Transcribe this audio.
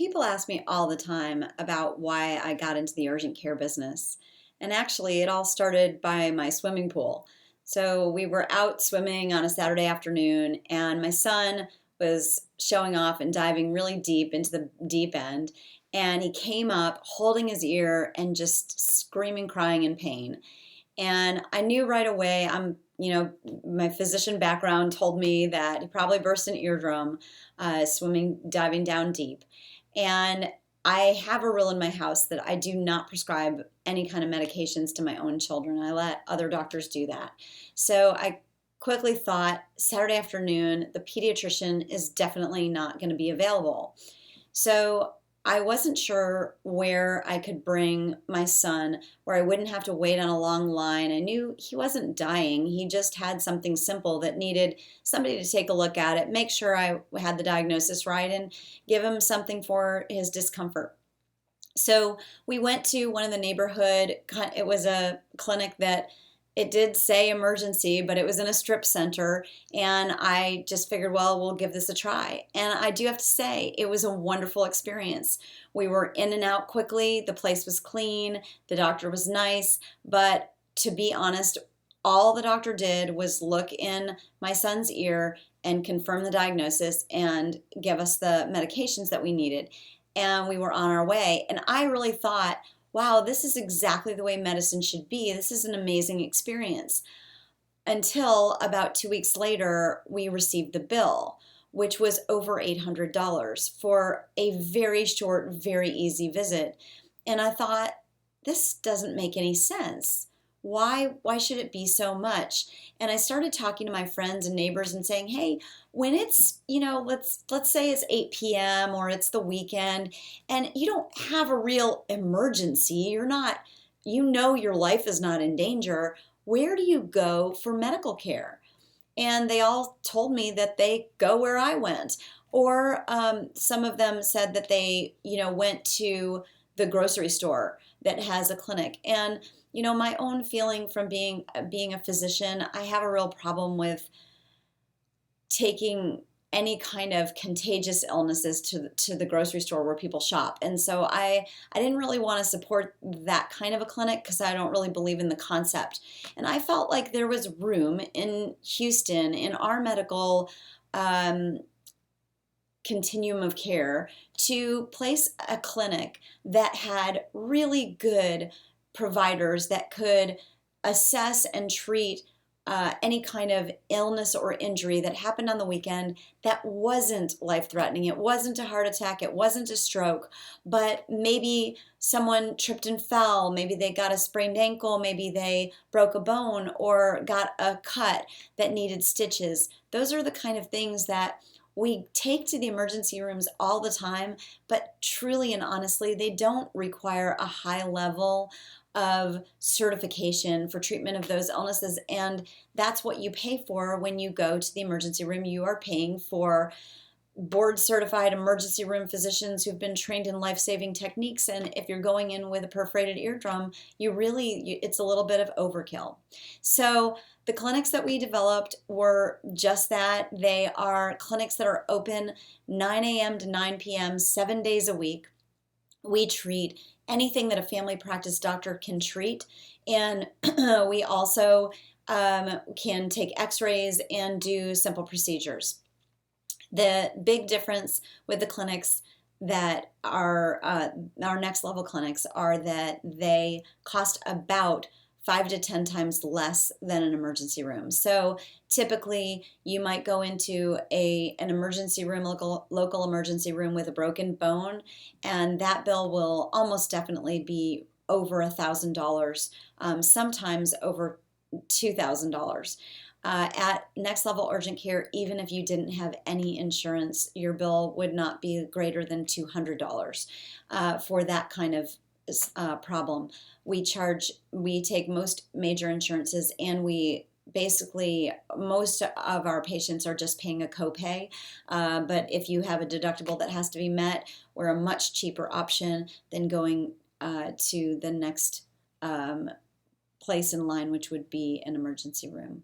People ask me all the time about why I got into the urgent care business. And actually, it all started by my swimming pool. So we were out swimming on a Saturday afternoon, and my son was showing off and diving really deep into the deep end. And he came up holding his ear and just screaming, crying in pain. And I knew right away, my physician background told me that he probably burst an eardrum swimming, diving down deep. And I have a rule in my house that I do not prescribe any kind of medications to my own children. I let other doctors do that. So I quickly thought Saturday afternoon, the pediatrician is definitely not going to be available. So I wasn't sure where I could bring my son where I wouldn't have to wait on a long line. I knew he wasn't dying. He just had something simple that needed somebody to take a look at it, make sure I had the diagnosis right, and give him something for his discomfort. So we went to one of the neighborhood, it was a clinic that it did say emergency, but it was in a strip center. And I just figured, well, we'll give this a try. And I do have to say, it was a wonderful experience. We were in and out quickly. The place was clean. The doctor was nice. But to be honest, all the doctor did was look in my son's ear and confirm the diagnosis and give us the medications that we needed. And we were on our way. And I really thought, wow, this is exactly the way medicine should be. This is an amazing experience. Until about 2 weeks later, we received the bill, which was over $800 for a very short, very easy visit. And I thought, this doesn't make any sense. Why should it be so much? And I started talking to my friends and neighbors and saying, hey, when it's, let's say it's 8 p.m. or it's the weekend and you don't have a real emergency, you're not, your life is not in danger, where do you go for medical care? And they all told me that they go where I went. Or some of them said that they, went to the grocery store that has a clinic. And my own feeling from being a physician, I have a real problem with taking any kind of contagious illnesses to the grocery store where people shop. And so I didn't really want to support that kind of a clinic because I don't really believe in the concept. And I felt like there was room in Houston in our medical continuum of care to place a clinic that had really good providers that could assess and treat any kind of illness or injury that happened on the weekend that wasn't life-threatening. It wasn't a heart attack. It wasn't a stroke. But maybe someone tripped and fell. Maybe they got a sprained ankle. Maybe they broke a bone or got a cut that needed stitches. Those are the kind of things that we take to the emergency rooms all the time, but truly and honestly, they don't require a high level of certification for treatment of those illnesses. And that's what you pay for when you go to the emergency room. You are paying for board certified emergency room physicians who've been trained in life-saving techniques. And if you're going in with a perforated eardrum, it's a little bit of overkill. So the clinics that we developed were just that. They are clinics that are open 9 a.m. to 9 p.m., 7 days a week. We treat anything that a family practice doctor can treat. And we also can take x-rays and do simple procedures. The big difference with the clinics that are our next level clinics are that they cost about 5 to 10 times less than an emergency room. So typically you might go into an emergency room, local emergency room with a broken bone, and that bill will almost definitely be over $1,000, sometimes over $2,000. At Next Level Urgent Care, even if you didn't have any insurance, your bill would not be greater than $200 for that kind of problem. We take most major insurances, and most of our patients are just paying a copay. But if you have a deductible that has to be met, we're a much cheaper option than going to the next place in line, which would be an emergency room.